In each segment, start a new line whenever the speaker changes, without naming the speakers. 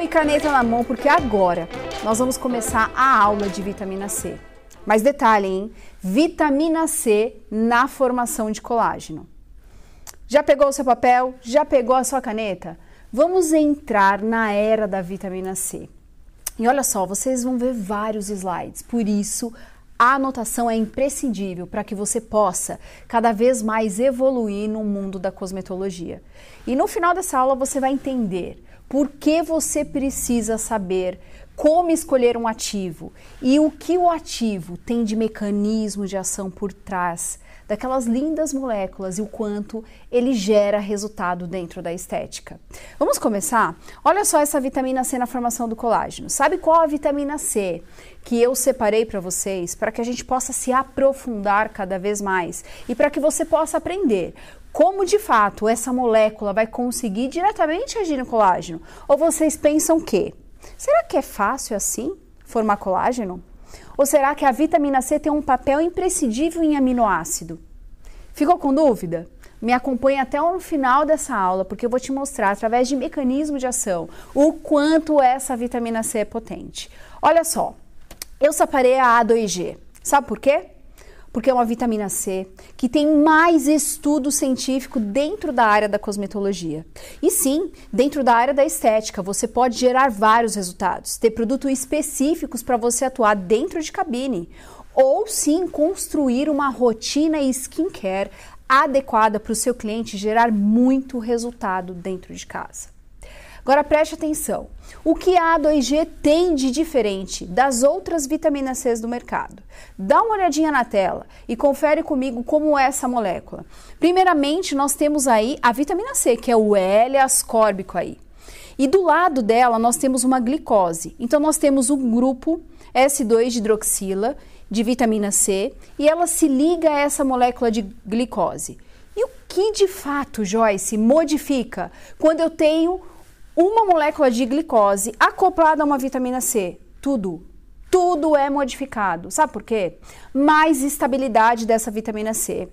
caneta na mão, porque agora nós vamos começar a aula de vitamina C. Mas detalhe, hein? Vitamina C na formação de colágeno. Já pegou o seu papel? Já pegou a sua caneta? Vamos entrar na era da vitamina C. E olha só, vocês vão ver vários slides, por isso a anotação é imprescindível para que você possa cada vez mais evoluir no mundo da cosmetologia. E no final dessa aula você vai entender por que você precisa saber como escolher um ativo e o que o ativo tem de mecanismo de ação por trás daquelas lindas moléculas e o quanto ele gera resultado dentro da estética. Vamos começar? Olha só essa vitamina C na formação do colágeno. Sabe qual a vitamina C que eu separei para vocês para que a gente possa se aprofundar cada vez mais e para que você possa aprender como de fato essa molécula vai conseguir diretamente agir no colágeno? Ou vocês pensam que será que é fácil assim formar colágeno? Ou será que a vitamina C tem um papel imprescindível em aminoácido? Ficou com dúvida? Me acompanhe até o final dessa aula, porque eu vou te mostrar, através de mecanismo de ação, o quanto essa vitamina C é potente. Olha só, eu separei a A2G. Sabe por quê? Porque é uma vitamina C que tem mais estudo científico dentro da área da cosmetologia. E sim, dentro da área da estética, você pode gerar vários resultados, ter produtos específicos para você atuar dentro de cabine, ou sim construir uma rotina skincare adequada para o seu cliente gerar muito resultado dentro de casa. Agora preste atenção, o que a A2G tem de diferente das outras vitaminas C do mercado? Dá uma olhadinha na tela e confere comigo como é essa molécula. Primeiramente, nós temos aí a vitamina C, que é o L-ascórbico aí. E do lado dela, nós temos uma glicose. Então, nós temos o grupo S2-hidroxila de vitamina C e ela se liga a essa molécula de glicose. E o que de fato, Joyce, modifica quando eu tenho uma molécula de glicose acoplada a uma vitamina C? Tudo é modificado. Sabe por quê? Mais estabilidade dessa vitamina C.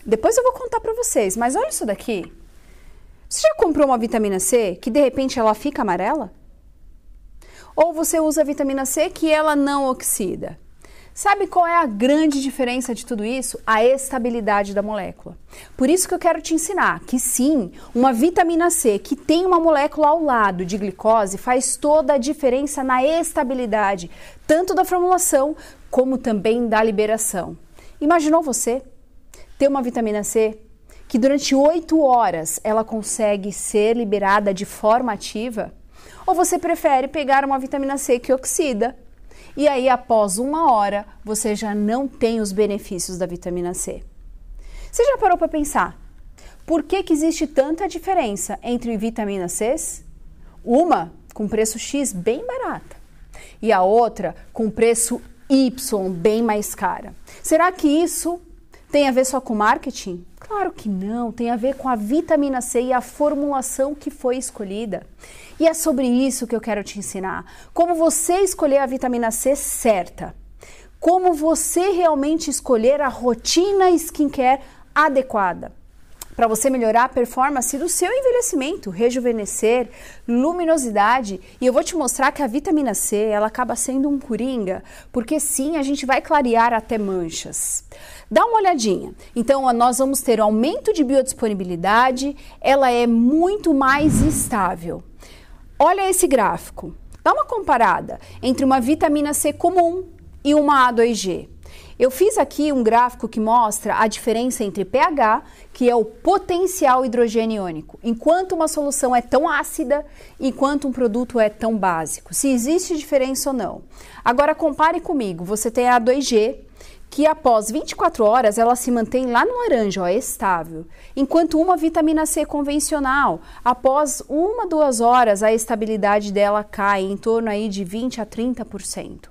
Depois eu vou contar para vocês, mas olha isso daqui. Você já comprou uma vitamina C que de repente ela fica amarela? Ou você usa a vitamina C que ela não oxida? Sabe qual é a grande diferença de tudo isso? A estabilidade da molécula. Por isso que eu quero te ensinar que sim, uma vitamina C que tem uma molécula ao lado de glicose faz toda a diferença na estabilidade, tanto da formulação como também da liberação. Imaginou você ter uma vitamina C que durante 8 horas ela consegue ser liberada de forma ativa? Ou você prefere pegar uma vitamina C que oxida? E aí, após 1 hora, você já não tem os benefícios da vitamina C. Você já parou para pensar? Por que existe tanta diferença entre vitaminas C? Uma com preço X bem barata e a outra com preço Y bem mais cara. Será que isso tem a ver só com marketing? Claro que não, tem a ver com a vitamina C e a formulação que foi escolhida. E é sobre isso que eu quero te ensinar. Como você escolher a vitamina C certa. Como você realmente escolher a rotina skincare adequada. Para você melhorar a performance do seu envelhecimento, rejuvenescer, luminosidade. E eu vou te mostrar que a vitamina C, ela acaba sendo um coringa, porque sim, a gente vai clarear até manchas. Dá uma olhadinha. Então, nós vamos ter aumento de biodisponibilidade, ela é muito mais estável. Olha esse gráfico. Dá uma comparada entre uma vitamina C comum e uma A2G. Eu fiz aqui um gráfico que mostra a diferença entre pH, que é o potencial hidrogênio iônico, enquanto uma solução é tão ácida, enquanto um produto é tão básico. Se existe diferença ou não. Agora compare comigo, você tem a A2G, que após 24 horas ela se mantém lá no laranja, ó, estável. Enquanto uma vitamina C convencional, após 1, 2 horas, a estabilidade dela cai em torno aí de 20 a 30%.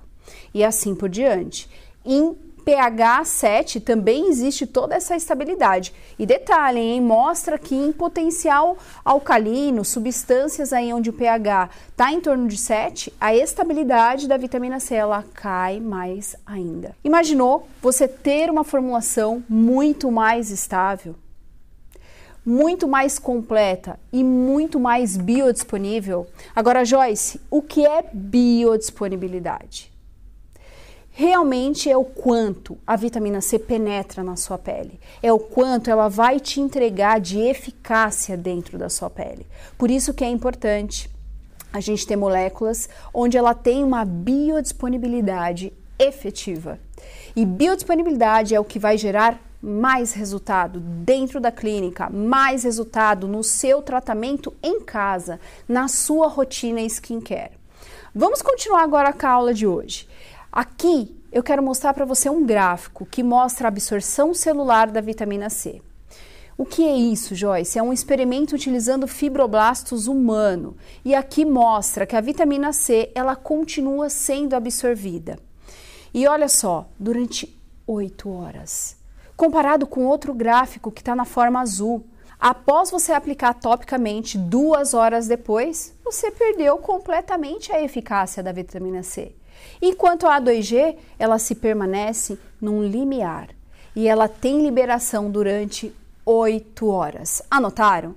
E assim por diante. Em pH 7 também existe toda essa estabilidade. E detalhe, hein? Mostra que em potencial alcalino, substâncias aí onde o pH está em torno de 7, a estabilidade da vitamina C ela cai mais ainda. Imaginou você ter uma formulação muito mais estável? muito mais completa e muito mais biodisponível. Agora, Joyce, o que é biodisponibilidade? Realmente é o quanto a vitamina C penetra na sua pele, é o quanto ela vai te entregar de eficácia dentro da sua pele. Por isso que é importante a gente ter moléculas onde ela tem uma biodisponibilidade efetiva. E biodisponibilidade é o que vai gerar mais resultado dentro da clínica, mais resultado no seu tratamento em casa, na sua rotina skincare. Vamos continuar agora com a aula de hoje. Aqui eu quero mostrar para você um gráfico que mostra a absorção celular da vitamina C. O que é isso, Joyce? É um experimento utilizando fibroblastos humano e aqui mostra que a vitamina C ela continua sendo absorvida. E olha só, durante 8 horas. Comparado com outro gráfico que está na forma azul. Após você aplicar topicamente 2 horas depois, você perdeu completamente a eficácia da vitamina C. Enquanto a A2G, ela se permanece num limiar e ela tem liberação durante 8 horas. Anotaram?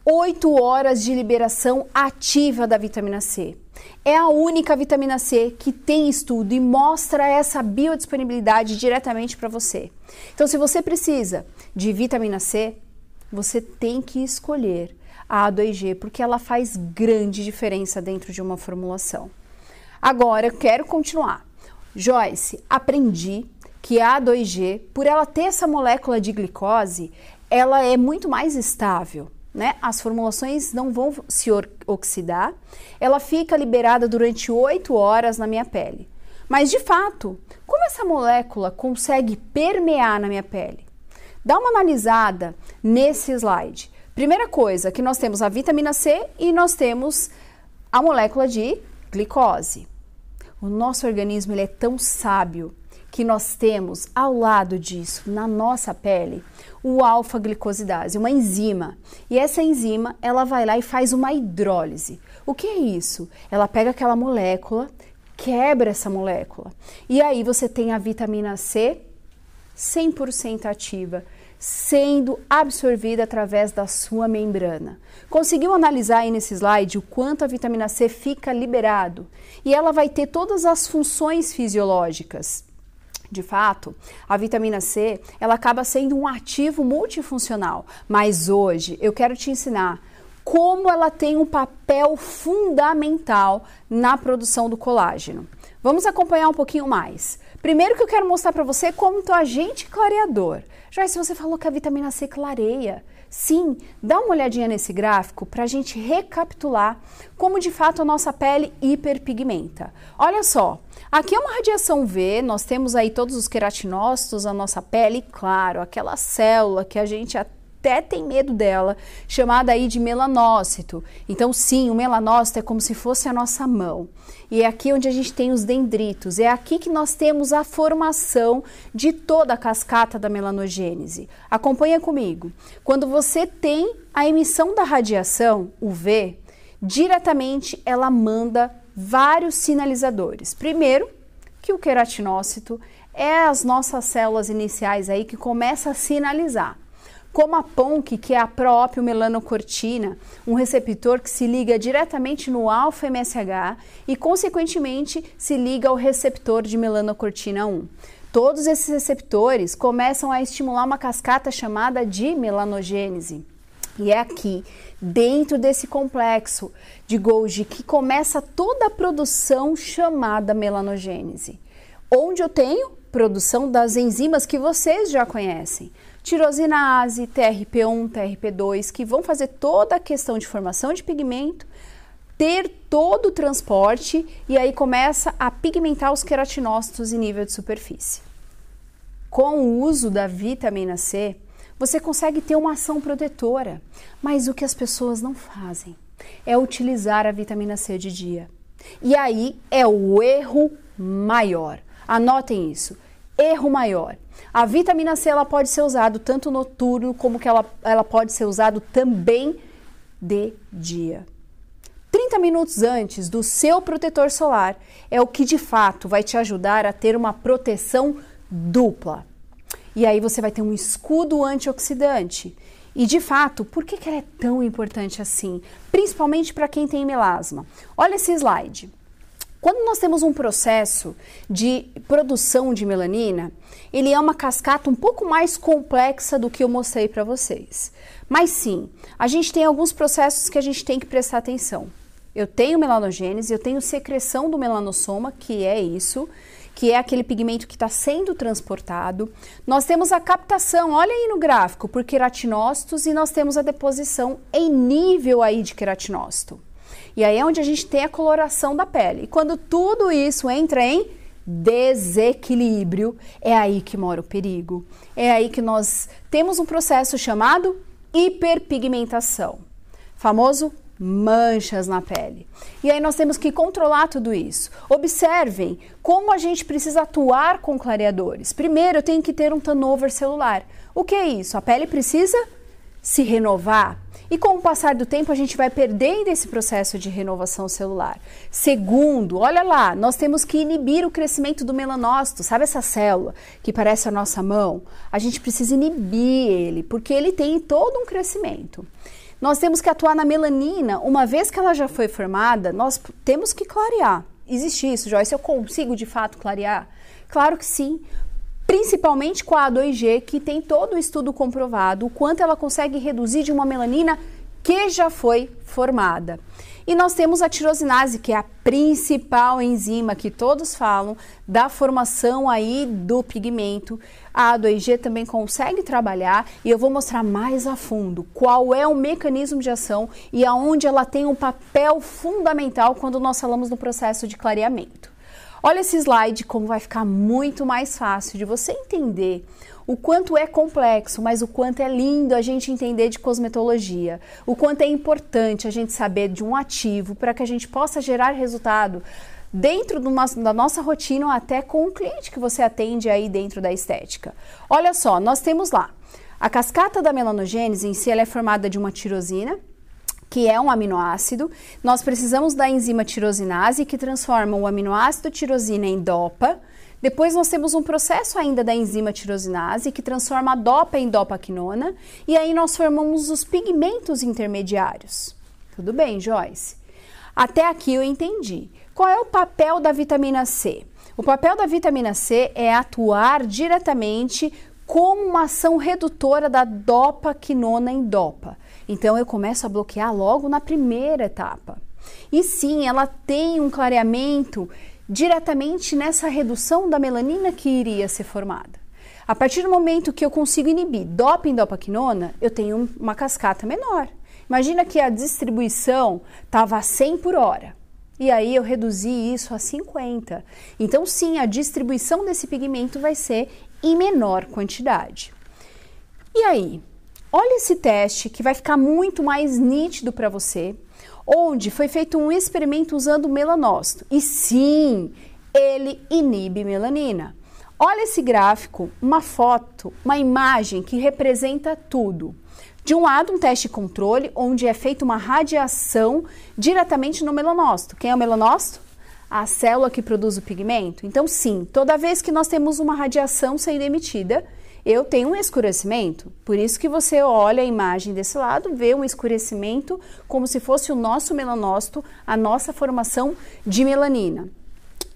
8 horas de liberação ativa da vitamina C. É a única vitamina C que tem estudo e mostra essa biodisponibilidade diretamente para você. Então, se você precisa de vitamina C, você tem que escolher a A2G, porque ela faz grande diferença dentro de uma formulação. Agora, eu quero continuar. Joyce, aprendi que a A2G, por ela ter essa molécula de glicose, ela é muito mais estável. Né? As formulações não vão se oxidar, ela fica liberada durante 8 horas na minha pele. Mas, de fato, como essa molécula consegue permear na minha pele? Dá uma analisada nesse slide. Primeira coisa, que nós temos a vitamina C e nós temos a molécula de glicose. O nosso organismo ele é tão sábio que nós temos ao lado disso, na nossa pele, o alfa-glicosidase, uma enzima. E essa enzima, ela vai lá e faz uma hidrólise. O que é isso? Ela pega aquela molécula, quebra essa molécula. E aí você tem a vitamina C 100% ativa, sendo absorvida através da sua membrana. Conseguiu analisar aí nesse slide o quanto a vitamina C fica liberado? E ela vai ter todas as funções fisiológicas. De fato, a vitamina C, ela acaba sendo um ativo multifuncional, mas hoje eu quero te ensinar como ela tem um papel fundamental na produção do colágeno. Vamos acompanhar um pouquinho mais. Primeiro que eu quero mostrar para você como é o agente clareador. Joyce, você falou que a vitamina C clareia. Sim, dá uma olhadinha nesse gráfico para a gente recapitular como de fato a nossa pele hiperpigmenta. Olha só, aqui é uma radiação V, nós temos aí todos os queratinócitos na nossa pele, e claro, aquela célula que a gente até tem medo dela, chamada aí de melanócito. Então sim, o melanócito é como se fosse a nossa mão. E é aqui onde a gente tem os dendritos, é aqui que nós temos a formação de toda a cascata da melanogênese. Acompanha comigo. Quando você tem a emissão da radiação, UV, diretamente ela manda vários sinalizadores. Primeiro, que o queratinócito é as nossas células iniciais aí que começa a sinalizar. Como a PONC, que é a proopiomelanocortina, um receptor que se liga diretamente no alfa-MSH e, consequentemente, se liga ao receptor de melanocortina 1. Todos esses receptores começam a estimular uma cascata chamada de melanogênese. E é aqui, dentro desse complexo de Golgi, que começa toda a produção chamada melanogênese. Onde eu tenho produção das enzimas que vocês já conhecem. Tirosinase, TRP1, TRP2, que vão fazer toda a questão de formação de pigmento, ter todo o transporte e aí começa a pigmentar os queratinócitos em nível de superfície. Com o uso da vitamina C, você consegue ter uma ação protetora, mas o que as pessoas não fazem é utilizar a vitamina C de dia. E aí é o erro maior. Anotem isso. Erro maior. A vitamina C ela pode ser usada tanto noturno como que ela pode ser usada também de dia. 30 minutos antes do seu protetor solar é o que de fato vai te ajudar a ter uma proteção dupla. E aí você vai ter um escudo antioxidante E de fato, por que ela é tão importante assim? Principalmente para quem tem melasma. Olha esse slide. Quando nós temos um processo de produção de melanina, ele é uma cascata um pouco mais complexa do que eu mostrei para vocês. Mas sim, a gente tem alguns processos que a gente tem que prestar atenção. Eu tenho melanogênese, eu tenho secreção do melanossoma, que é isso, que é aquele pigmento que está sendo transportado. Nós temos a captação, olha aí no gráfico, por queratinócitos, e nós temos a deposição em nível aí de queratinócito. E aí é onde a gente tem a coloração da pele. E quando tudo isso entra em desequilíbrio, é aí que mora o perigo. É aí que nós temos um processo chamado hiperpigmentação, famoso manchas na pele. E aí nós temos que controlar tudo isso. Observem como a gente precisa atuar com clareadores. Primeiro, eu tenho que ter um turnover celular. O que é isso? A pele precisa se renovar. E com o passar do tempo, a gente vai perdendo esse processo de renovação celular. Segundo, olha lá, nós temos que inibir o crescimento do melanócito. Sabe essa célula que parece a nossa mão? A gente precisa inibir ele, porque ele tem todo um crescimento. Nós temos que atuar na melanina. Uma vez que ela já foi formada, nós temos que clarear. Existe isso, Joyce? Eu consigo de fato clarear? Claro que sim. Principalmente com a A2G, que tem todo o estudo comprovado, o quanto ela consegue reduzir de uma melanina que já foi formada. E nós temos a tirosinase, que é a principal enzima que todos falam da formação aí do pigmento. A A2G também consegue trabalhar e eu vou mostrar mais a fundo qual é o mecanismo de ação e aonde ela tem um papel fundamental quando nós falamos no processo de clareamento. Olha esse slide, como vai ficar muito mais fácil de você entender o quanto é complexo, mas o quanto é lindo a gente entender de cosmetologia, o quanto é importante a gente saber de um ativo para que a gente possa gerar resultado dentro da nossa rotina ou até com o cliente que você atende aí dentro da estética. Olha só, nós temos lá, a cascata da melanogênese em si, ela é formada de uma tirosina, que é um aminoácido. Nós precisamos da enzima tirosinase, que transforma o aminoácido tirosina em dopa. Depois nós temos um processo ainda da enzima tirosinase, que transforma a dopa em dopaquinona. E aí nós formamos os pigmentos intermediários. Tudo bem, Joyce? Até aqui eu entendi. Qual é o papel da vitamina C? O papel da vitamina C é atuar diretamente como uma ação redutora da dopaquinona em dopa. Então eu começo a bloquear logo na primeira etapa. E sim, ela tem um clareamento diretamente nessa redução da melanina que iria ser formada. A partir do momento que eu consigo inibir dopa em dopaquinona, eu tenho uma cascata menor. Imagina que a distribuição estava a 100 por hora. E aí eu reduzi isso a 50. Então sim, a distribuição desse pigmento vai ser em menor quantidade. E aí? Olha esse teste que vai ficar muito mais nítido para você, onde foi feito um experimento usando melanócito. E sim, ele inibe melanina. Olha esse gráfico, uma foto, uma imagem que representa tudo. De um lado, um teste controle, onde é feita uma radiação diretamente no melanócito. Quem é o melanócito? A célula que produz o pigmento. Então sim, toda vez que nós temos uma radiação sendo emitida, eu tenho um escurecimento. Por isso que você olha a imagem desse lado, vê um escurecimento como se fosse o nosso melanócito, a nossa formação de melanina.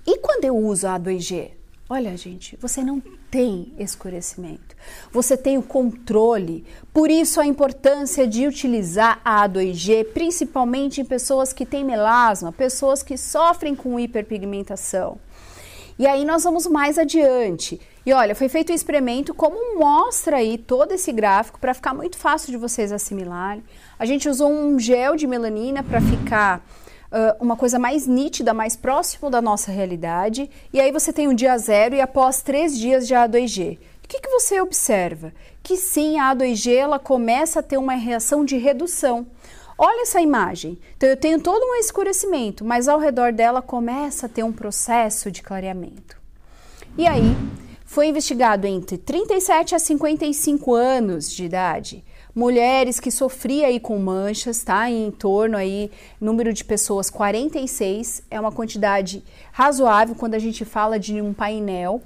E quando eu uso a A2G? Olha, gente, você não tem escurecimento. Você tem o controle. Por isso a importância de utilizar a A2G, principalmente em pessoas que têm melasma, pessoas que sofrem com hiperpigmentação. E aí nós vamos mais adiante. E olha, foi feito um experimento, como mostra aí todo esse gráfico, para ficar muito fácil de vocês assimilarem. A gente usou um gel de melanina para ficar uma coisa mais nítida, mais próximo da nossa realidade. E aí você tem um dia 0 e após 3 dias de A2G. O que você observa? Que sim, a A2G ela começa a ter uma reação de redução. Olha essa imagem. Então eu tenho todo um escurecimento, mas ao redor dela começa a ter um processo de clareamento. E aí, foi investigado entre 37 a 55 anos de idade, mulheres que sofriam aí com manchas, tá? Em torno aí, número de pessoas 46, é uma quantidade razoável quando a gente fala de um painel,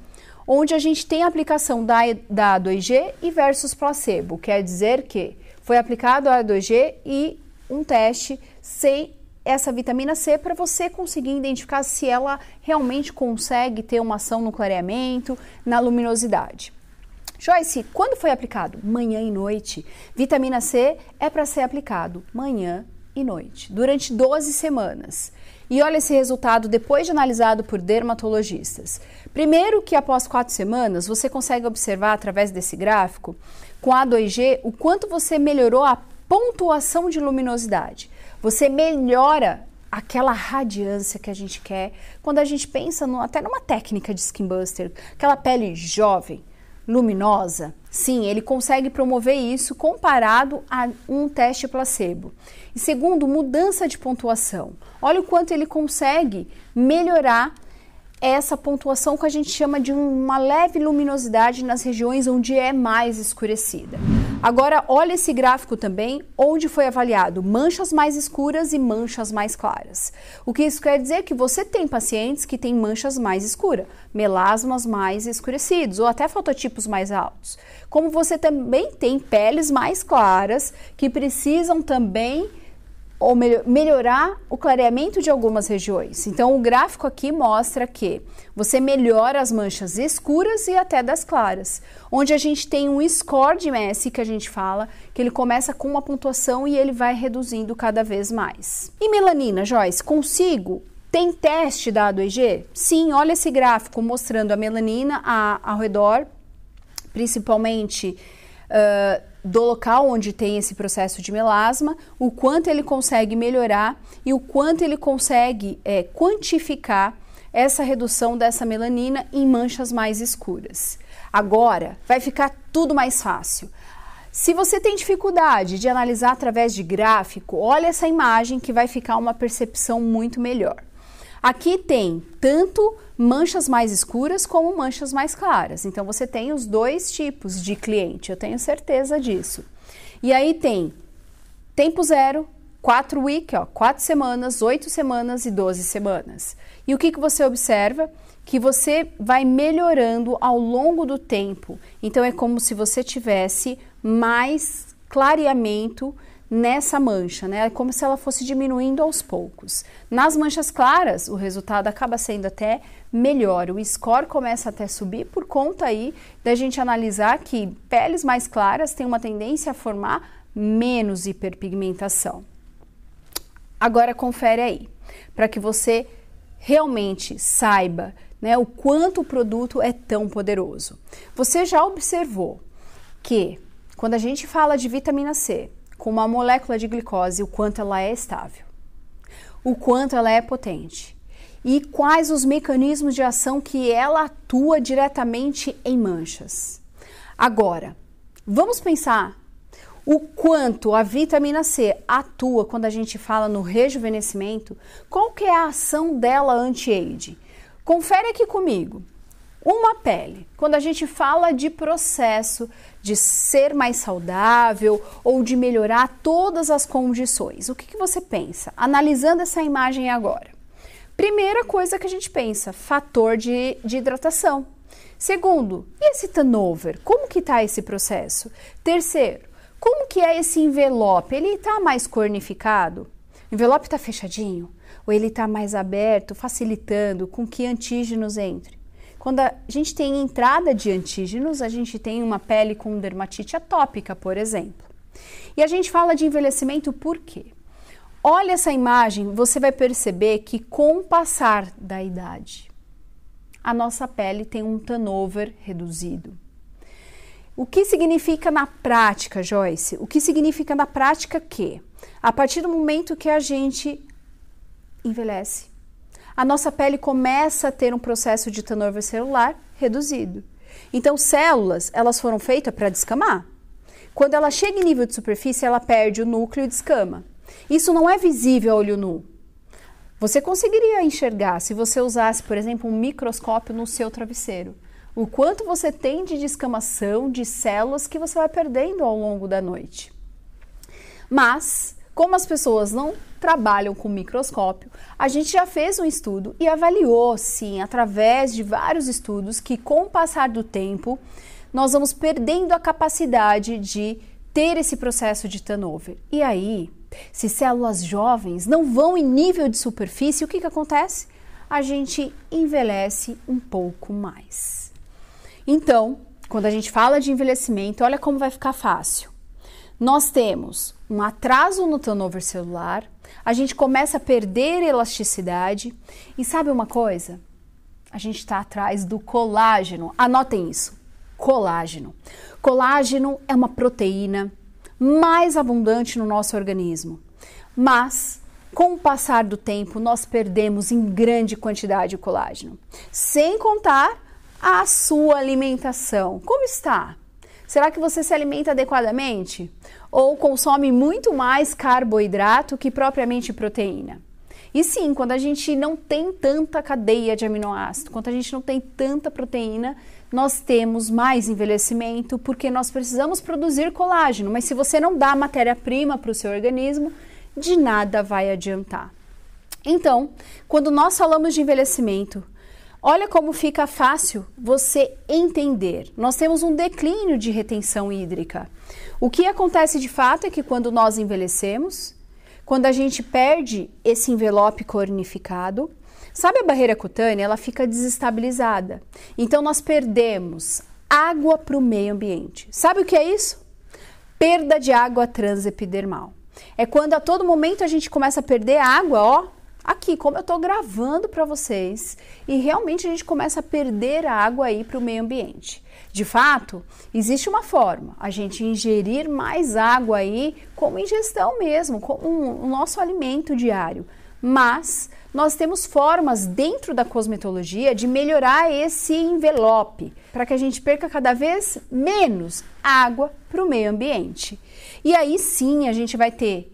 onde a gente tem a aplicação da A2G e versus placebo, quer dizer que Foi aplicado a A2G e um teste sem essa vitamina C para você conseguir identificar se ela realmente consegue ter uma ação no clareamento, na luminosidade. Joyce, quando foi aplicado? Manhã e noite. Vitamina C é para ser aplicado manhã e noite, durante 12 semanas. E olha esse resultado depois de analisado por dermatologistas. Primeiro que após 4 semanas, você consegue observar através desse gráfico, com a A2G, o quanto você melhorou a pontuação de luminosidade. Você melhora aquela radiância que a gente quer quando a gente pensa até numa técnica de Skin Buster, aquela pele jovem, luminosa. Sim, ele consegue promover isso comparado a um teste placebo. E segundo, mudança de pontuação. Olha o quanto ele consegue melhorar essa pontuação que a gente chama de uma leve luminosidade nas regiões onde é mais escurecida. Agora, olha esse gráfico também, onde foi avaliado manchas mais escuras e manchas mais claras. O que isso quer dizer? Que você tem pacientes que têm manchas mais escuras, melasmas mais escurecidos ou até fototipos mais altos. Como você também tem peles mais claras que precisam também melhorar o clareamento de algumas regiões. Então, o gráfico aqui mostra que você melhora as manchas escuras e até das claras, onde a gente tem um score de Messi, que a gente fala, que ele começa com uma pontuação e ele vai reduzindo cada vez mais. E melanina, Joyce, consigo? Tem teste da A2G? Sim, olha esse gráfico mostrando a melanina ao redor, principalmente do local onde tem esse processo de melasma, o quanto ele consegue melhorar e o quanto ele consegue quantificar essa redução dessa melanina em manchas mais escuras. Agora vai ficar tudo mais fácil. Se você tem dificuldade de analisar através de gráfico, olha essa imagem que vai ficar uma percepção muito melhor. Aqui tem tanto manchas mais escuras como manchas mais claras. Então, você tem os dois tipos de cliente, eu tenho certeza disso. E aí tem tempo zero, 4 week, 4 semanas, 8 semanas e 12 semanas. E o que você observa? Que você vai melhorando ao longo do tempo. Então, é como se você tivesse mais clareamento nessa mancha, né? É como se ela fosse diminuindo aos poucos. Nas manchas claras, o resultado acaba sendo até melhor. O score começa até a subir por conta aí da gente analisar que peles mais claras têm uma tendência a formar menos hiperpigmentação. Agora confere aí, para que você realmente saiba, né, o quanto o produto é tão poderoso. Você já observou que quando a gente fala de vitamina C, com uma molécula de glicose, o quanto ela é estável, o quanto ela é potente e quais os mecanismos de ação que ela atua diretamente em manchas. Agora, vamos pensar o quanto a vitamina C atua quando a gente fala no rejuvenescimento, qual que é a ação dela anti-age? Confere aqui comigo. Uma pele, quando a gente fala de processo de ser mais saudável ou de melhorar todas as condições, o que você pensa? Analisando essa imagem agora. Primeira coisa que a gente pensa, fator de hidratação. Segundo, e esse turnover? Como que está esse processo? Terceiro, como que é esse envelope? Ele está mais cornificado? O envelope está fechadinho? Ou ele está mais aberto, facilitando com que antígenos entrem? Quando a gente tem entrada de antígenos, a gente tem uma pele com dermatite atópica, por exemplo. E a gente fala de envelhecimento por quê? Olha essa imagem, você vai perceber que com o passar da idade, a nossa pele tem um turnover reduzido. O que significa na prática, Joyce? O que significa na prática que, a partir do momento que a gente envelhece, a nossa pele começa a ter um processo de turnover celular reduzido. Então, células, elas foram feitas para descamar. Quando ela chega em nível de superfície, ela perde o núcleo e descama. Isso não é visível a olho nu. Você conseguiria enxergar se você usasse, por exemplo, um microscópio no seu travesseiro. O quanto você tem de descamação de células que você vai perdendo ao longo da noite. Mas, como as pessoas não trabalham com microscópio, a gente já fez um estudo e avaliou, sim, através de vários estudos, que com o passar do tempo, nós vamos perdendo a capacidade de ter esse processo de turnover. E aí, se células jovens não vão em nível de superfície, o que acontece? A gente envelhece um pouco mais. Então, quando a gente fala de envelhecimento, olha como vai ficar fácil. Nós temos um atraso no turnover celular, a gente começa a perder elasticidade e sabe uma coisa? A gente está atrás do colágeno. Anotem isso, colágeno. Colágeno é uma proteína mais abundante no nosso organismo, mas com o passar do tempo nós perdemos em grande quantidade o colágeno, sem contar a sua alimentação. Como está? Será que você se alimenta adequadamente? Ou consome muito mais carboidrato que propriamente proteína? E sim, quando a gente não tem tanta cadeia de aminoácido, quando a gente não tem tanta proteína, nós temos mais envelhecimento porque nós precisamos produzir colágeno. Mas se você não dá matéria-prima para o seu organismo, de nada vai adiantar. Então, quando nós falamos de envelhecimento, olha como fica fácil você entender. Nós temos um declínio de retenção hídrica. O que acontece de fato é que quando nós envelhecemos, quando a gente perde esse envelope cornificado, sabe a barreira cutânea? Ela fica desestabilizada. Então nós perdemos água para o meio ambiente. Sabe o que é isso? Perda de água transepidermal. É quando a todo momento a gente começa a perder água, ó, aqui, como eu estou gravando para vocês, e realmente a gente começa a perder a água aí para o meio ambiente. De fato, existe uma forma, a gente ingerir mais água aí como ingestão mesmo, como o nosso alimento diário. Mas nós temos formas dentro da cosmetologia de melhorar esse envelope, para que a gente perca cada vez menos água para o meio ambiente. E aí sim a gente vai ter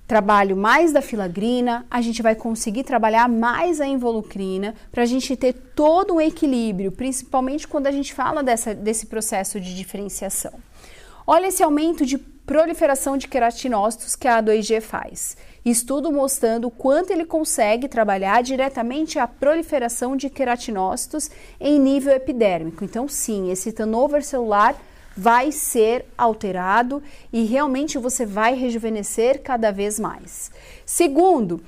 trabalho mais da filagrina, a gente vai conseguir trabalhar mais a involucrina para a gente ter todo um equilíbrio, principalmente quando a gente fala desse processo de diferenciação. Olha esse aumento de proliferação de queratinócitos que a A2G faz. Estudo mostrando o quanto ele consegue trabalhar diretamente a proliferação de queratinócitos em nível epidérmico. Então sim, esse turnover celular vai ser alterado e realmente você vai rejuvenescer cada vez mais. Segundo,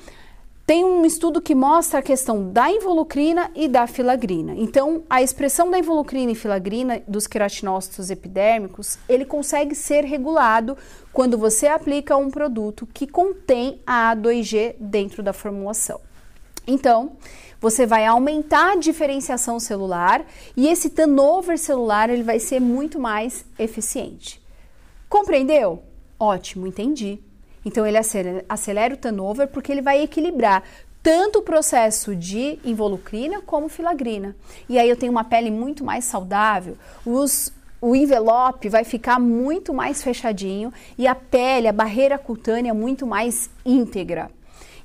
tem um estudo que mostra a questão da involucrina e da filagrina. Então, a expressão da involucrina e filagrina dos queratinócitos epidérmicos, ele consegue ser regulado quando você aplica um produto que contém a A2G dentro da formulação. Então, você vai aumentar a diferenciação celular e esse turnover celular ele vai ser muito mais eficiente. Compreendeu? Ótimo, entendi. Então, ele acelera o turnover porque ele vai equilibrar tanto o processo de involucrina como filagrina. E aí eu tenho uma pele muito mais saudável, o envelope vai ficar muito mais fechadinho e a pele, a barreira cutânea muito mais íntegra.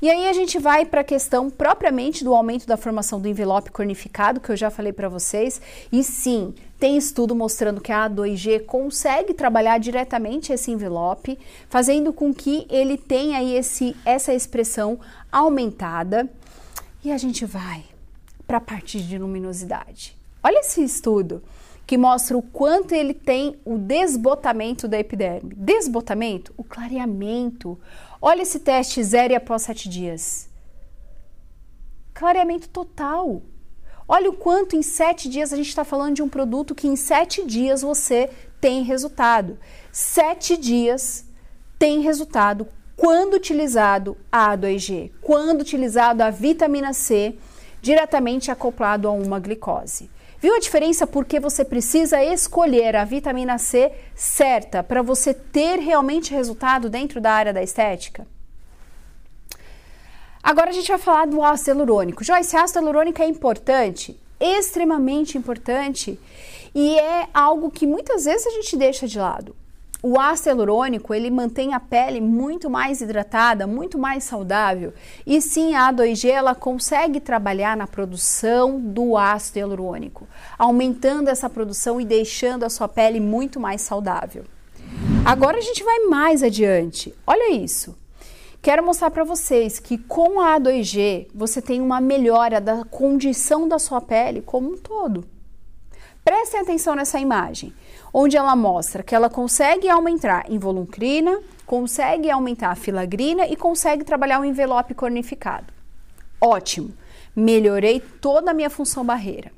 E aí a gente vai para a questão propriamente do aumento da formação do envelope cornificado, que eu já falei para vocês. E sim, tem estudo mostrando que a A2G consegue trabalhar diretamente esse envelope, fazendo com que ele tenha aí essa expressão aumentada. E a gente vai para a parte de luminosidade. Olha esse estudo que mostra o quanto ele tem o desbotamento da epiderme. Desbotamento, o clareamento. Olha esse teste 0 e após 7 dias. Clareamento total. Olha o quanto em 7 dias a gente está falando de um produto que em 7 dias você tem resultado. 7 dias tem resultado quando utilizado a A2G, quando utilizado a vitamina C diretamente acoplado a uma glicose. Viu a diferença? Porque você precisa escolher a vitamina C certa para você ter realmente resultado dentro da área da estética? Agora a gente vai falar do ácido hialurônico. Joyce, ácido hialurônico é importante? Extremamente importante e é algo que muitas vezes a gente deixa de lado. O ácido hialurônico, ele mantém a pele muito mais hidratada, muito mais saudável. E sim, a A2G, ela consegue trabalhar na produção do ácido hialurônico, aumentando essa produção e deixando a sua pele muito mais saudável. Agora a gente vai mais adiante. Olha isso. Quero mostrar para vocês que com a A2G, você tem uma melhora da condição da sua pele como um todo. Prestem atenção nessa imagem, onde ela mostra que ela consegue aumentar involuncrina, consegue aumentar a filagrina e consegue trabalhar o envelope cornificado. Ótimo! Melhorei toda a minha função barreira.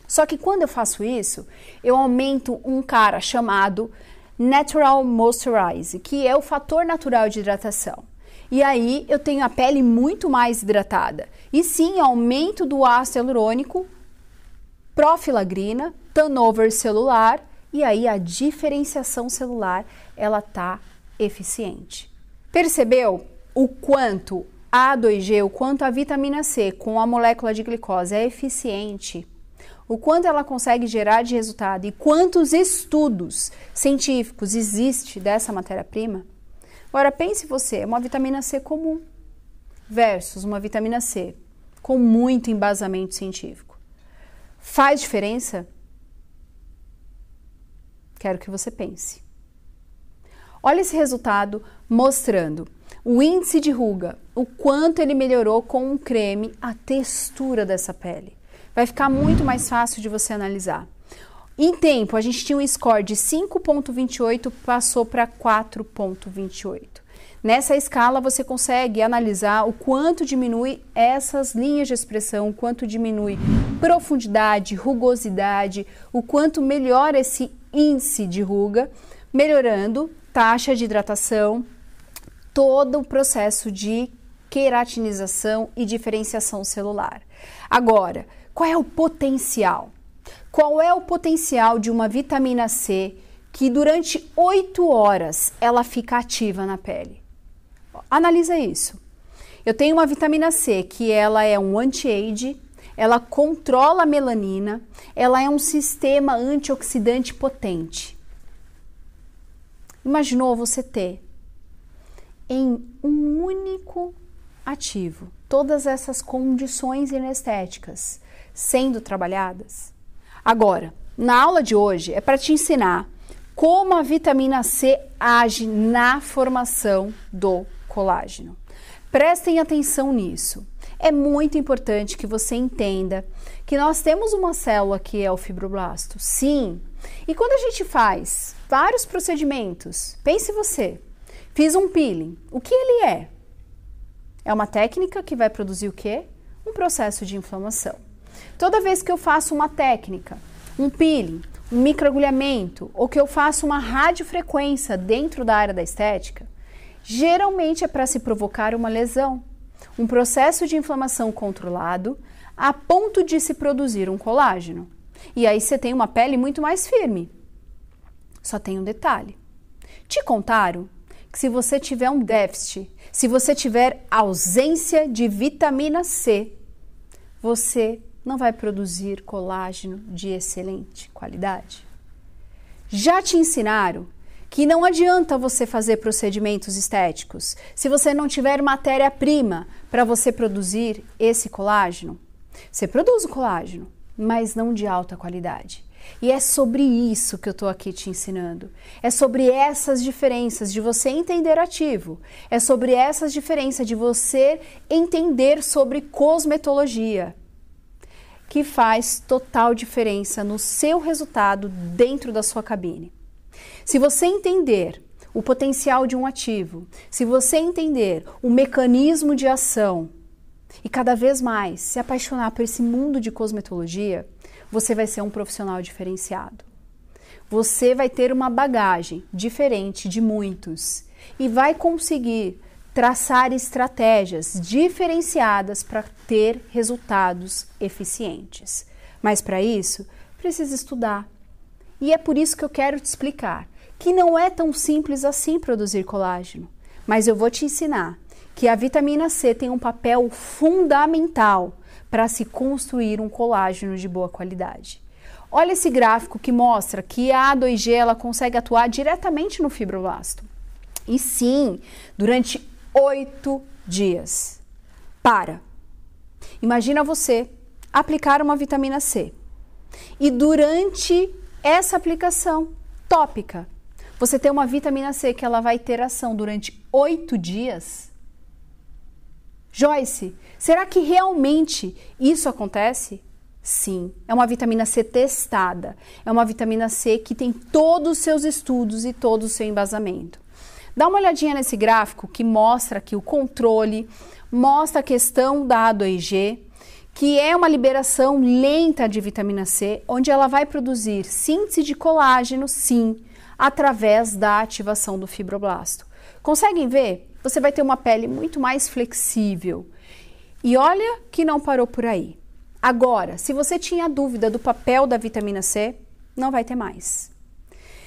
Só que quando eu faço isso, eu aumento um cara chamado Natural Moisturize, que é o fator natural de hidratação. E aí eu tenho a pele muito mais hidratada. E sim, aumento do ácido hialurônico, profilagrina, turnover celular, e aí a diferenciação celular, ela tá eficiente. Percebeu o quanto a A2G, o quanto a vitamina C com a molécula de glicose é eficiente? O quanto ela consegue gerar de resultado e quantos estudos científicos existe dessa matéria-prima? Agora pense você, uma vitamina C comum versus uma vitamina C com muito embasamento científico. Faz diferença? Quero que você pense. Olha esse resultado mostrando o índice de ruga, o quanto ele melhorou com um creme, a textura dessa pele. Vai ficar muito mais fácil de você analisar. Em tempo, a gente tinha um score de 5,28, passou para 4,28. Nessa escala, você consegue analisar o quanto diminui essas linhas de expressão, o quanto diminui profundidade, rugosidade, o quanto melhora esse índice de ruga, melhorando taxa de hidratação, todo o processo de queratinização e diferenciação celular. Agora, qual é o potencial? Qual é o potencial de uma vitamina C que durante 8 horas ela fica ativa na pele? Analisa isso. Eu tenho uma vitamina C que ela é um anti-age, ela controla a melanina, ela é um sistema antioxidante potente. Imaginou você ter em um único ativo todas essas condições inestéticas sendo trabalhadas? Agora, na aula de hoje é para te ensinar como a vitamina C age na formação do colágeno. Prestem atenção nisso. É muito importante que você entenda que nós temos uma célula que é o fibroblasto, sim. E quando a gente faz vários procedimentos, pense você, fiz um peeling, o que ele é? É uma técnica que vai produzir o quê? Um processo de inflamação. Toda vez que eu faço uma técnica, um peeling, um microagulhamento, ou que eu faço uma radiofrequência dentro da área da estética, geralmente é para se provocar uma lesão, um processo de inflamação controlado a ponto de se produzir um colágeno. E aí você tem uma pele muito mais firme. Só tem um detalhe. Te contaram que se você tiver um déficit, se você tiver ausência de vitamina C, você não vai produzir colágeno de excelente qualidade. Já te ensinaram que não adianta você fazer procedimentos estéticos se você não tiver matéria-prima para você produzir esse colágeno. Você produz o colágeno, mas não de alta qualidade. E é sobre isso que eu estou aqui te ensinando. É sobre essas diferenças de você entender ativo. É sobre essas diferenças de você entender sobre cosmetologia, que faz total diferença no seu resultado dentro da sua cabine. Se você entender o potencial de um ativo, se você entender o mecanismo de ação e cada vez mais se apaixonar por esse mundo de cosmetologia, você vai ser um profissional diferenciado. Você vai ter uma bagagem diferente de muitos e vai conseguir traçar estratégias diferenciadas para ter resultados eficientes. Mas para isso, precisa estudar. E é por isso que eu quero te explicar que não é tão simples assim produzir colágeno. Mas eu vou te ensinar que a vitamina C tem um papel fundamental para se construir um colágeno de boa qualidade. Olha esse gráfico que mostra que a A2G ela consegue atuar diretamente no fibroblasto. E sim, durante 8 dias. Imagina você aplicar uma vitamina C e durante essa aplicação tópica, você tem uma vitamina C que ela vai ter ação durante 8 dias? Joyce, será que realmente isso acontece? Sim, é uma vitamina C testada, é uma vitamina C que tem todos os seus estudos e todo o seu embasamento. Dá uma olhadinha nesse gráfico que mostra aqui o controle, mostra a questão da A2G, que é uma liberação lenta de vitamina C, onde ela vai produzir síntese de colágeno, sim, através da ativação do fibroblasto. Conseguem ver? Você vai ter uma pele muito mais flexível. E olha que não parou por aí. Agora, se você tinha dúvida do papel da vitamina C, não vai ter mais.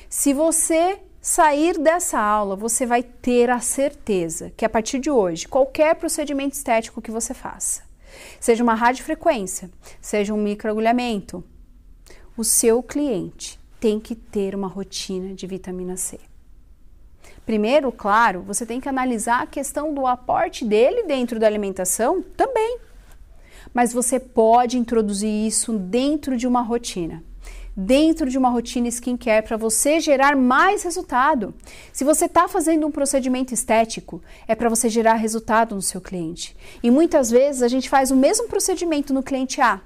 Se você sair dessa aula, você vai ter a certeza que a partir de hoje, qualquer procedimento estético que você faça, seja uma radiofrequência, seja um microagulhamento, o seu cliente tem que ter uma rotina de vitamina C. Primeiro, claro, você tem que analisar a questão do aporte dele dentro da alimentação também. Mas você pode introduzir isso dentro de uma rotina. Dentro de uma rotina skincare para você gerar mais resultado. Se você está fazendo um procedimento estético, é para você gerar resultado no seu cliente. E muitas vezes a gente faz o mesmo procedimento no cliente A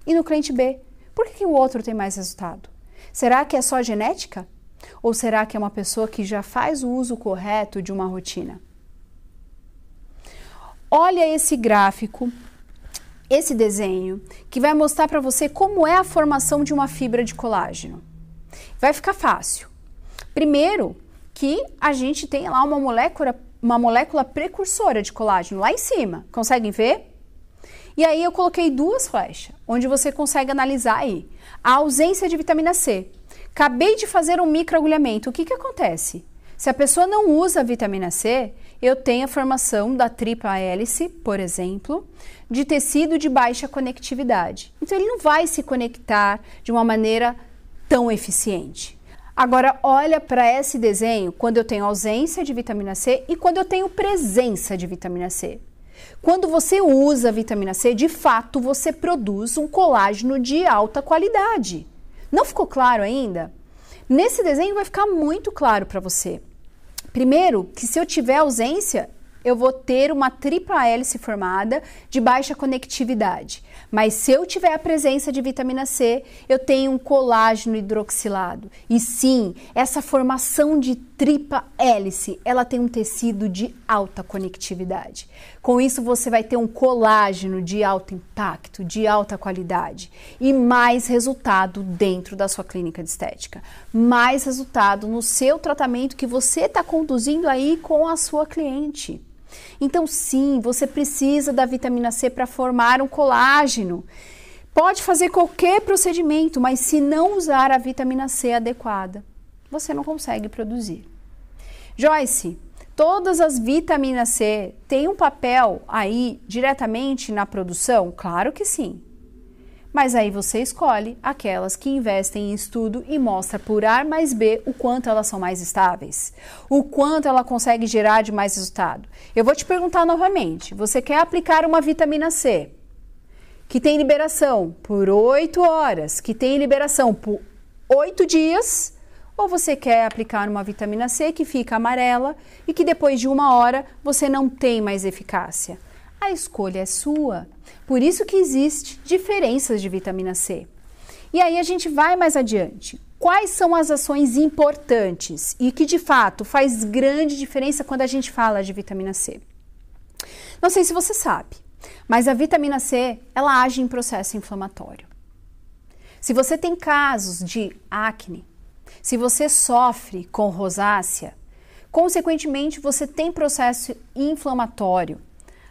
e no cliente B. Por que o outro tem mais resultado? Será que é só genética? Ou será que é uma pessoa que já faz o uso correto de uma rotina? Olha esse gráfico, esse desenho, que vai mostrar para você como é a formação de uma fibra de colágeno. Vai ficar fácil. Primeiro, que a gente tem lá uma molécula precursora de colágeno lá em cima. Conseguem ver? E aí eu coloquei duas flechas, onde você consegue analisar aí a ausência de vitamina C. Acabei de fazer um microagulhamento. O que acontece? Se a pessoa não usa a vitamina C, eu tenho a formação da tripla hélice, por exemplo, de tecido de baixa conectividade. Então, ele não vai se conectar de uma maneira tão eficiente. Agora, olha para esse desenho quando eu tenho ausência de vitamina C e quando eu tenho presença de vitamina C. Quando você usa a vitamina C, de fato, você produz um colágeno de alta qualidade. Não ficou claro ainda? Nesse desenho vai ficar muito claro para você. Primeiro, que se eu tiver ausência, eu vou ter uma tripla hélice formada de baixa conectividade. Mas se eu tiver a presença de vitamina C, eu tenho um colágeno hidroxilado. E sim, essa formação de tripla hélice, ela tem um tecido de alta conectividade. Com isso, você vai ter um colágeno de alto impacto, de alta qualidade e mais resultado dentro da sua clínica de estética. Mais resultado no seu tratamento que você está conduzindo aí com a sua cliente. Então, sim, você precisa da vitamina C para formar um colágeno. Pode fazer qualquer procedimento, mas se não usar a vitamina C adequada, você não consegue produzir. Joyce, todas as vitaminas C têm um papel aí diretamente na produção? Claro que sim. Mas aí você escolhe aquelas que investem em estudo e mostra por A mais B o quanto elas são mais estáveis, o quanto ela consegue gerar de mais resultado. Eu vou te perguntar novamente, você quer aplicar uma vitamina C que tem liberação por 8 horas, que tem liberação por 8 dias, ou você quer aplicar uma vitamina C que fica amarela e que depois de 1 hora você não tem mais eficácia? A escolha é sua. Por isso que existe diferenças de vitamina C. E aí a gente vai mais adiante. Quais são as ações importantes e que de fato faz grande diferença quando a gente fala de vitamina C? Não sei se você sabe, mas a vitamina C, ela age em processo inflamatório. Se você tem casos de acne, se você sofre com rosácea, consequentemente você tem processo inflamatório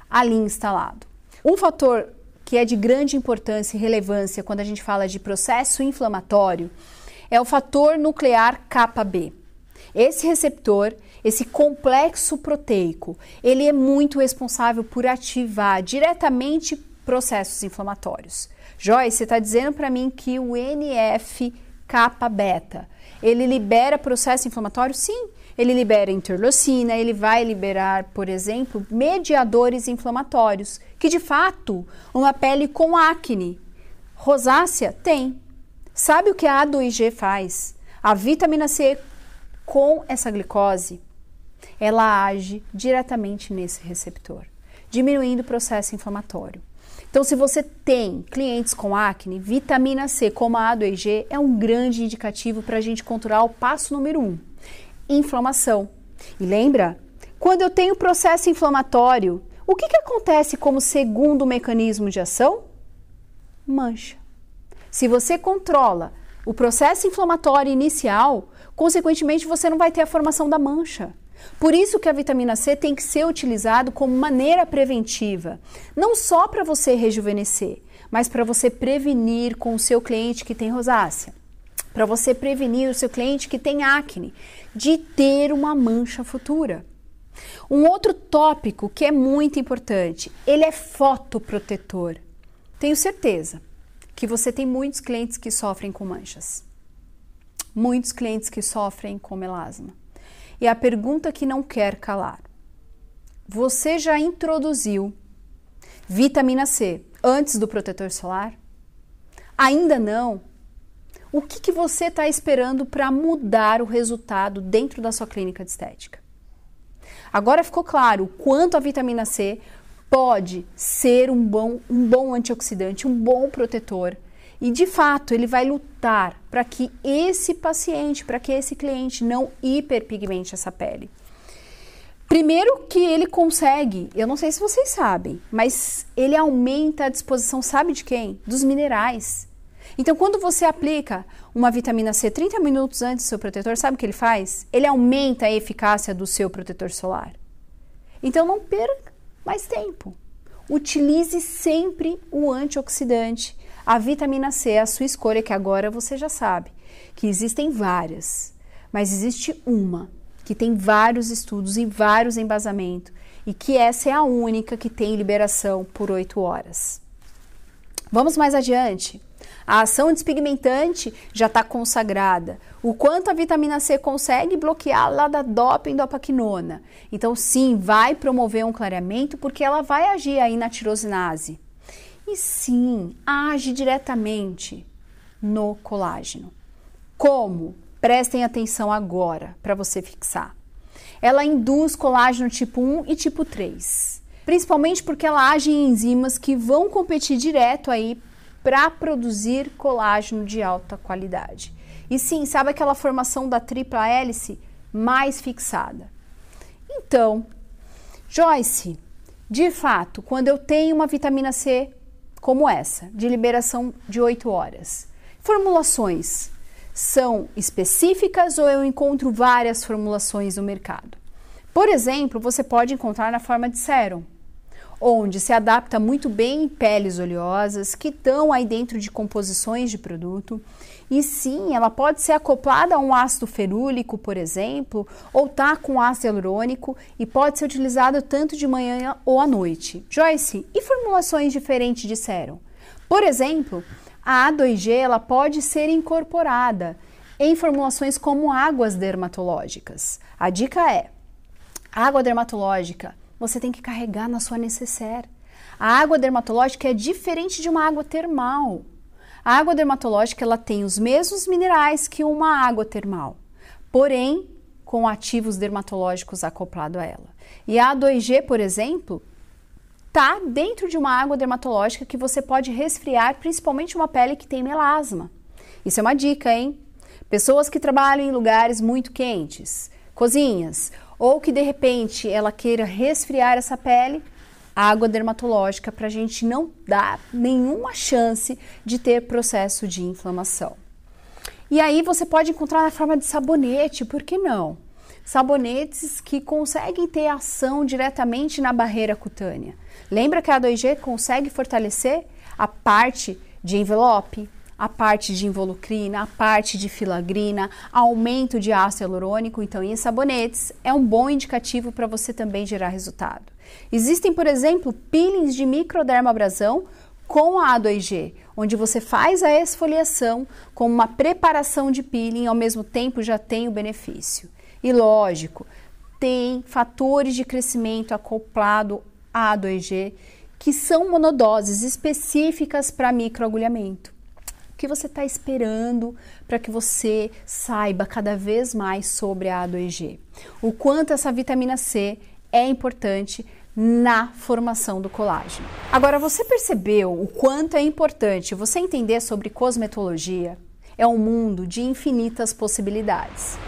ali instalado. Um fator que é de grande importância e relevância quando a gente fala de processo inflamatório é o fator nuclear Kb. Esse receptor, esse complexo proteico, ele é muito responsável por ativar diretamente processos inflamatórios. Joyce, você está dizendo para mim que o NF-κ-beta, ele libera processo inflamatório? Sim. Ele libera interleucina, ele vai liberar, por exemplo, mediadores inflamatórios, que de fato uma pele com acne, rosácea, tem. Sabe o que a A2G faz? A vitamina C com essa glicose, ela age diretamente nesse receptor, diminuindo o processo inflamatório. Então, se você tem clientes com acne, vitamina C, como a A2G, é um grande indicativo para a gente controlar o passo número 1, inflamação. E lembra, quando eu tenho processo inflamatório, o que acontece como segundo mecanismo de ação? Mancha. Se você controla o processo inflamatório inicial, consequentemente você não vai ter a formação da mancha. Por isso que a vitamina C tem que ser utilizado como maneira preventiva, não só para você rejuvenescer, mas para você prevenir com o seu cliente que tem rosácea, para você prevenir o seu cliente que tem acne, de ter uma mancha futura. Um outro tópico que é muito importante, ele é fotoprotetor. Tenho certeza que você tem muitos clientes que sofrem com manchas, muitos clientes que sofrem com melasma. E a pergunta que não quer calar: você já introduziu vitamina C antes do protetor solar? Ainda não? O que você está esperando para mudar o resultado dentro da sua clínica de estética? Agora ficou claro o quanto a vitamina C pode ser um bom antioxidante, um bom protetor. E, de fato, ele vai lutar para que esse paciente, para que esse cliente não hiperpigmente essa pele. Primeiro que ele consegue, eu não sei se vocês sabem, mas ele aumenta a disposição, sabe de quem? Dos minerais. Então, quando você aplica uma vitamina C 30 minutos antes do seu protetor, sabe o que ele faz? Ele aumenta a eficácia do seu protetor solar. Então, não perca mais tempo. Utilize sempre o antioxidante. A vitamina C é a sua escolha, que agora você já sabe que existem várias, mas existe uma que tem vários estudos e vários embasamentos e que essa é a única que tem liberação por 8 horas. Vamos mais adiante. A ação despigmentante já está consagrada. O quanto a vitamina C consegue bloquear lá da dopa-endopaquinona. Então, sim, vai promover um clareamento porque ela vai agir aí na tirosinase. E sim, age diretamente no colágeno. Como? Prestem atenção agora para você fixar. Ela induz colágeno tipo 1 e tipo 3. Principalmente porque ela age em enzimas que vão competir direto aí para produzir colágeno de alta qualidade. E sim, sabe aquela formação da tripla hélice mais fixada? Então, Joyce, de fato, quando eu tenho uma vitamina C como essa, de liberação de 8 horas, formulações são específicas ou eu encontro várias formulações no mercado? Por exemplo, você pode encontrar na forma de sérum, onde se adapta muito bem em peles oleosas que estão aí dentro de composições de produto. E sim, ela pode ser acoplada a um ácido ferúlico, por exemplo, ou tá com ácido hialurônico e pode ser utilizado tanto de manhã ou à noite. Joyce, e formulações diferentes de sérum? Por exemplo, a A2G ela pode ser incorporada em formulações como águas dermatológicas. A dica é: água dermatológica você tem que carregar na sua necessaire. A água dermatológica é diferente de uma água termal. A água dermatológica ela tem os mesmos minerais que uma água termal, porém com ativos dermatológicos acoplado a ela. E a A2G, por exemplo, está dentro de uma água dermatológica que você pode resfriar, principalmente uma pele que tem melasma. Isso é uma dica, hein? Pessoas que trabalham em lugares muito quentes, cozinhas, ou que de repente ela queira resfriar essa pele, água dermatológica para a gente não dar nenhuma chance de ter processo de inflamação. E aí você pode encontrar na forma de sabonete, por que não? Sabonetes que conseguem ter ação diretamente na barreira cutânea. Lembra que a A2G consegue fortalecer a parte de envelope, a parte de involucrina, a parte de filagrina, aumento de ácido hialurônico. Então, em sabonetes, é um bom indicativo para você também gerar resultado. Existem, por exemplo, peelings de microdermabrasão com a A2G, onde você faz a esfoliação com uma preparação de peeling e ao mesmo tempo já tem o benefício. E lógico, tem fatores de crescimento acoplado à A2G que são monodoses específicas para microagulhamento. O que você está esperando para que você saiba cada vez mais sobre a A2G? O quanto essa vitamina C é importante na formação do colágeno. Agora, você percebeu o quanto é importante você entender sobre cosmetologia? É um mundo de infinitas possibilidades.